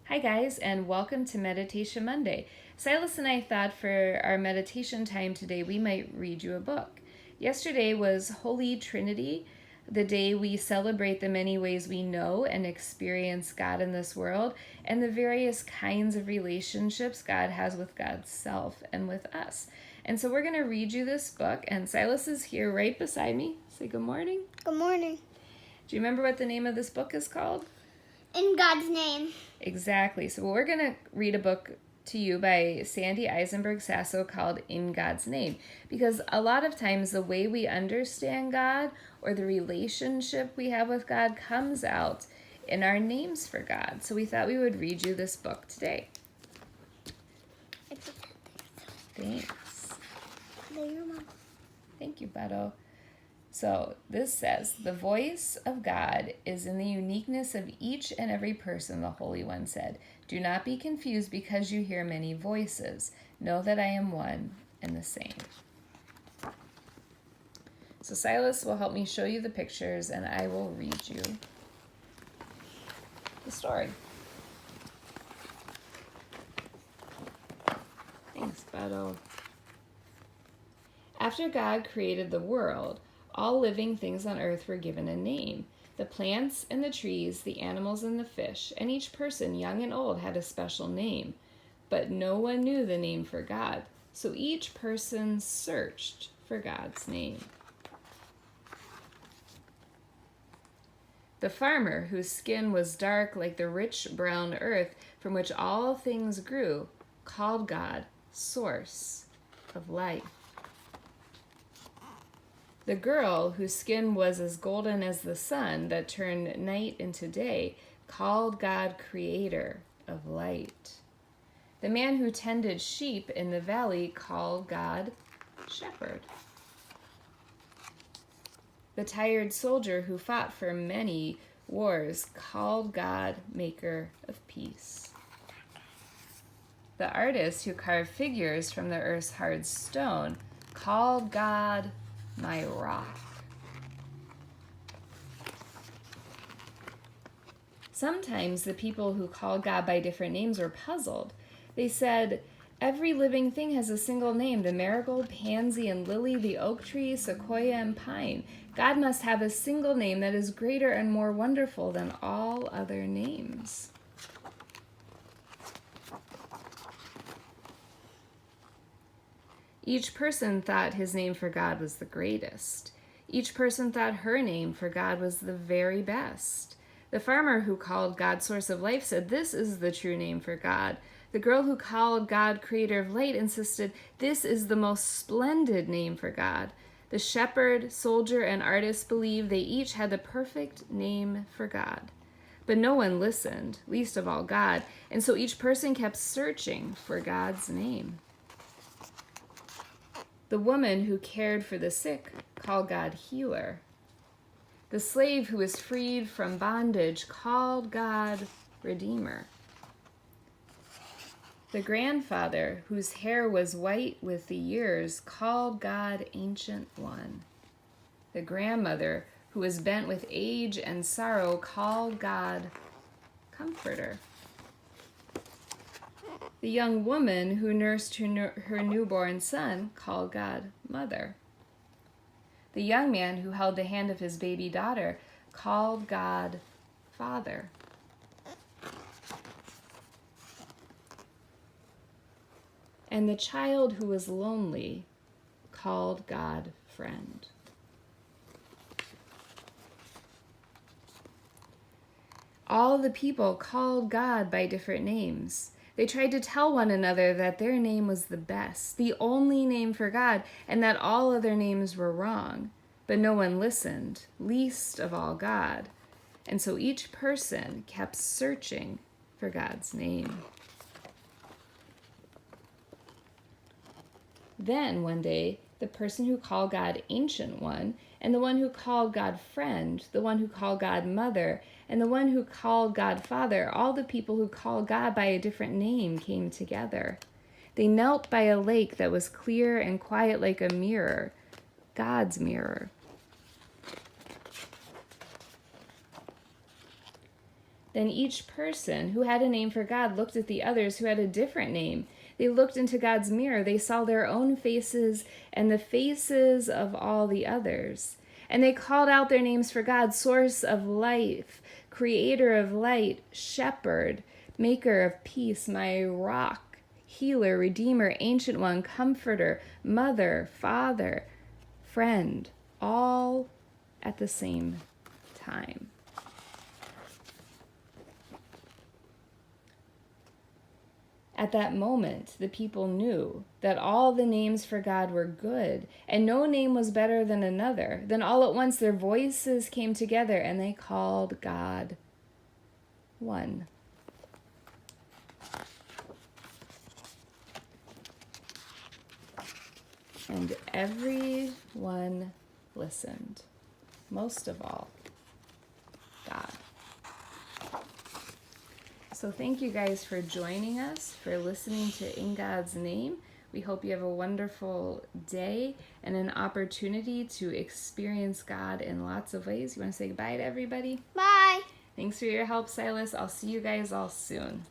Hi guys, and welcome to Meditation Monday. Silas and I thought for our meditation time today we might read you a book. Yesterday was Holy Trinity, the day we celebrate the many ways we know and experience God in this world and the various kinds of relationships God has with God's self and with us. And so we're going to read you this book, and Silas is here right beside me. Say good morning. Good morning. Do you remember what the name of this book is called? In God's name. Exactly. So we're going to read a book to you by Sandy Sasso called In God's Name, because a lot of times the way we understand God or the relationship we have with God comes out in our names for God. So we thought we would read you this book today. Thanks. There, Mom. Thank you, Beto. So this says, the voice of God is in the uniqueness of each and every person, the Holy One said. Do not be confused because you hear many voices. Know that I am one and the same. So Silas will help me show you the pictures, and I will read you the story. Thanks, Beto. After God created the world, all living things on earth were given a name. The plants and the trees, the animals and the fish, and each person, young and old, had a special name. But no one knew the name for God, so each person searched for God's name. The farmer, whose skin was dark like the rich brown earth from which all things grew, called God source of life. The girl, whose skin was as golden as the sun that turned night into day, called God creator of light. The man who tended sheep in the valley called God shepherd. The tired soldier who fought for many wars called God maker of peace. The artist who carved figures from the earth's hard stone called God my rock. Sometimes the people who called God by different names were puzzled. They said, every living thing has a single name, the marigold, pansy, and lily, the oak tree, sequoia, and pine. God must have a single name that is greater and more wonderful than all other names. Each person thought his name for God was the greatest. Each person thought her name for God was the very best. The farmer who called God source of life said, this is the true name for God. The girl who called God creator of light insisted, this is the most splendid name for God. The shepherd, soldier, and artist believed they each had the perfect name for God. But no one listened, least of all God, and so each person kept searching for God's name. The woman who cared for the sick called God healer. The slave who was freed from bondage called God redeemer. The grandfather whose hair was white with the years called God ancient one. The grandmother who was bent with age and sorrow called God comforter. The young woman who nursed her newborn son called God mother. The young man who held the hand of his baby daughter called God father. And the child who was lonely called God friend. All the people called God by different names. They tried to tell one another that their name was the best, the only name for God, and that all other names were wrong. But no one listened, least of all God. And so each person kept searching for God's name. Then one day, the person who called God Ancient One, and the one who called God Friend, the one who called God Mother, and the one who called God Father, all the people who called God by a different name came together. They knelt by a lake that was clear and quiet like a mirror, God's mirror. Then each person who had a name for God looked at the others who had a different name. They looked into God's mirror. They saw their own faces and the faces of all the others. And they called out their names for God: source of life, creator of light, shepherd, maker of peace, my rock, healer, redeemer, ancient one, comforter, mother, father, friend, all at the same time. At that moment, the people knew that all the names for God were good, and no name was better than another. Then all at once their voices came together, and they called God one. And everyone listened, most of all, God. So thank you guys for joining us, for listening to In God's Name. We hope you have a wonderful day and an opportunity to experience God in lots of ways. You want to say goodbye to everybody? Bye. Thanks for your help, Silas. I'll see you guys all soon.